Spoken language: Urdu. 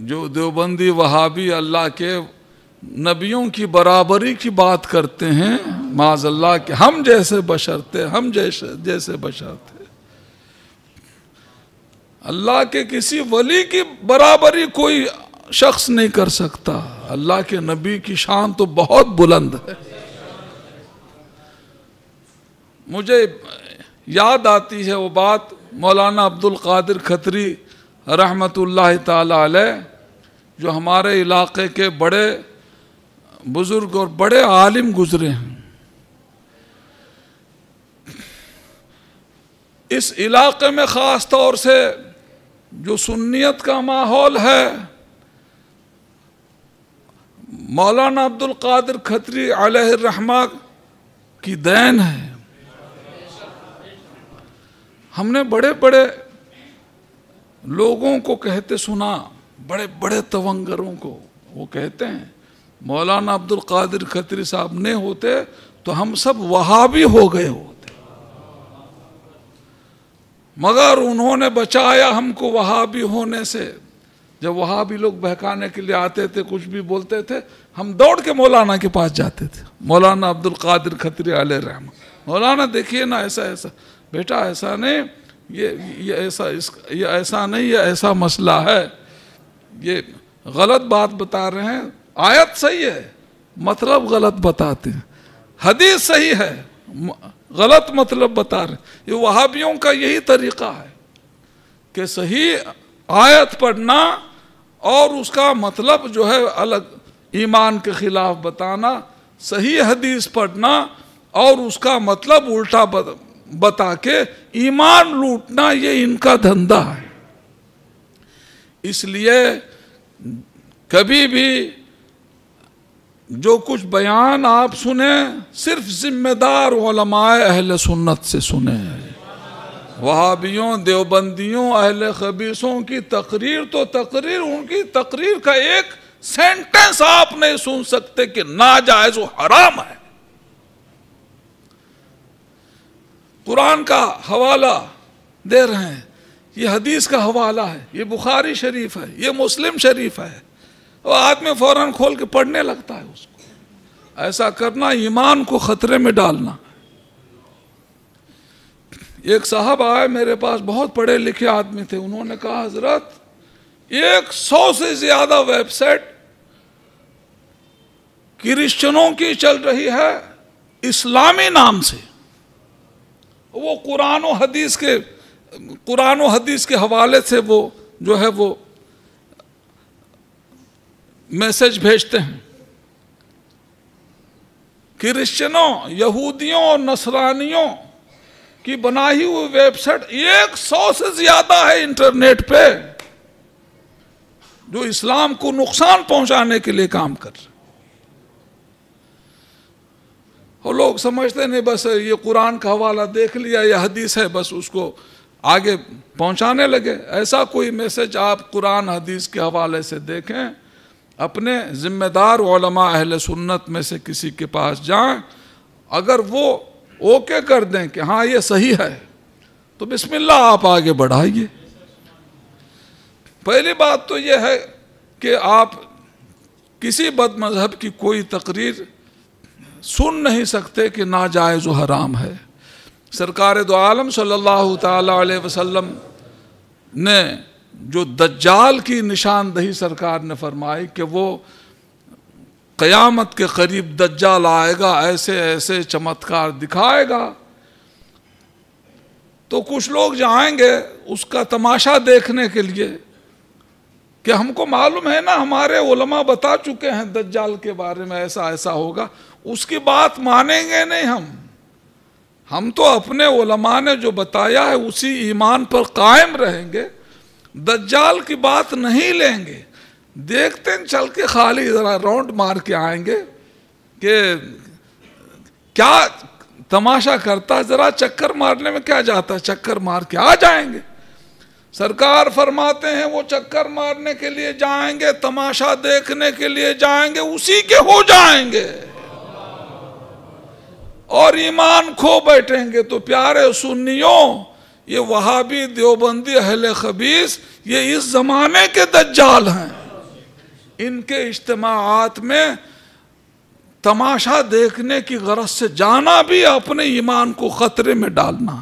جو دیوبندی وہابی اللہ کے نبیوں کی برابری کی بات کرتے ہیں، معاذ اللہ کہ ہم جیسے بشر تھے، ہم جیسے بشر تھے، اللہ کے کسی ولی کی برابری کوئی شخص نہیں کر سکتا۔ اللہ کے نبی کی شان تو بہت بلند ہے۔ مجھے یاد آتی ہے وہ بات، مولانا عبد القادر کھتری رحمت اللہ تعالی علیہ، جو ہمارے علاقے کے بڑے بزرگ اور بڑے عالم گزرے ہیں۔ اس علاقے میں خاص طور سے جو سنیت کا ماحول ہے، مولانا عبد القادر کھتری علیہ الرحمہ کی دین ہے۔ ہم نے بڑے بڑے لوگوں کو کہتے سنا، بڑے بڑے تونگروں کو، وہ کہتے ہیں مولانا عبد القادر کھتری صاحب نہیں ہوتے تو ہم سب وہابی ہو گئے ہوتے، مگر انہوں نے بچایا ہم کو وہابی ہونے سے۔ جب وہابی لوگ بہکانے کے لیے آتے تھے، کچھ بھی بولتے تھے، ہم دوڑ کے مولانا کے پاس جاتے تھے، مولانا عبد القادر کھتری علیہ الرحمہ، مولانا دیکھیے نا ایسا ایسا، بیٹا ایسا نہیں، یہ ایسا نہیں، یہ ایسا مسئلہ ہے، یہ غلط بات بتا رہے ہیں، آیت صحیح ہے مطلب غلط بتاتے ہیں، حدیث صحیح ہے غلط مطلب بتا رہے ہیں۔ یہ وہابیوں کا یہی طریقہ ہے کہ صحیح آیت پڑھنا اور اس کا مطلب جو ہے الگ ایمان کے خلاف بتانا، صحیح حدیث پڑھنا اور اس کا مطلب الٹا بتا کے ایمان لوٹنا، یہ ان کا دھندا ہے۔ اس لیے کبھی بھی جو کچھ بیان آپ سنیں صرف ذمہ دار علماء اہل سنت سے سنیں۔ وہابیوں، دیوبندیوں، اہل خبیثوں کی تقریر تو تقریر، ان کی تقریر کا ایک سینٹنس آپ نہیں سن سکتے کہ ناجائز و حرام ہے۔ قرآن کا حوالہ دے رہے ہیں، یہ حدیث کا حوالہ ہے، یہ بخاری شریف ہے، یہ مسلم شریف ہے، وہ آدمی فوراً کھول کے پڑھنے لگتا ہے اس کو۔ ایسا کرنا ایمان کو خطرے میں ڈالنا۔ ایک صاحب آئے میرے پاس، بہت پڑھے لکھے آدمی تھے، انہوں نے کہا حضرت 100 سے زیادہ ویب سائٹ کرسچنوں کی چل رہی ہے اسلامی نام سے، وہ قرآن و حدیث کے حوالے سے وہ جو ہے وہ میسج بھیجتے ہیں۔ کرسچنوں، یہودیوں اور نصرانیوں کی بنائی ہوئی ویب سائٹ 100 سے زیادہ ہے انٹرنیٹ پہ، جو اسلام کو نقصان پہنچانے کے لیے کام کر رہے ہیں۔ اور لوگ سمجھتے نہیں بس یہ قرآن کا حوالہ دیکھ لیا، یہ حدیث ہے، بس اس کو آگے پہنچانے لگے۔ ایسا کوئی میسج آپ قرآن حدیث کے حوالے سے دیکھیں، اپنے ذمہ دار علماء اہل سنت میں سے کسی کے پاس جائیں، اگر وہ اوکے کر دیں کہ ہاں یہ صحیح ہے تو بسم اللہ آپ آگے بڑھائیے۔ پہلی بات تو یہ ہے کہ آپ کسی بد مذہب کی کوئی تقریر سن نہیں سکتے کہ ناجائز و حرام ہے۔ سرکار دو عالم صلی اللہ تعالی علیہ وسلم نے جو دجال کی نشاندہی سرکار نے فرمائی کہ وہ قیامت کے قریب دجال آئے گا، ایسے ایسے چمتکار دکھائے گا، تو کچھ لوگ جائیں گے اس کا تماشا دیکھنے کے لیے کہ ہم کو معلوم ہے نا، ہمارے علماء بتا چکے ہیں دجال کے بارے میں ایسا ایسا ہوگا، اس کی بات مانیں گے نہیں ہم تو اپنے علماء نے جو بتایا ہے اسی ایمان پر قائم رہیں گے، دجال کی بات نہیں لیں گے۔ دیکھتے ہیں چل کے خالی ذرا راؤنڈ مار کے آئیں گے کہ کیا تماشا کرتا، ذرا چکر مارنے میں کیا جاتا، چکر مار کے آ جائیں گے۔ سرکار فرماتے ہیں وہ چکر مارنے کے لیے جائیں گے، تماشا دیکھنے کے لیے جائیں گے، اسی کے ہو جائیں گے اور ایمان کھو بیٹھیں گے۔ تو پیارے سنیوں، یہ وہابی، دیوبندی، اہل خبیث، یہ اس زمانے کے دجال ہیں۔ ان کے اجتماعات میں تماشا دیکھنے کی غرض سے جانا بھی اپنے ایمان کو خطرے میں ڈالنا.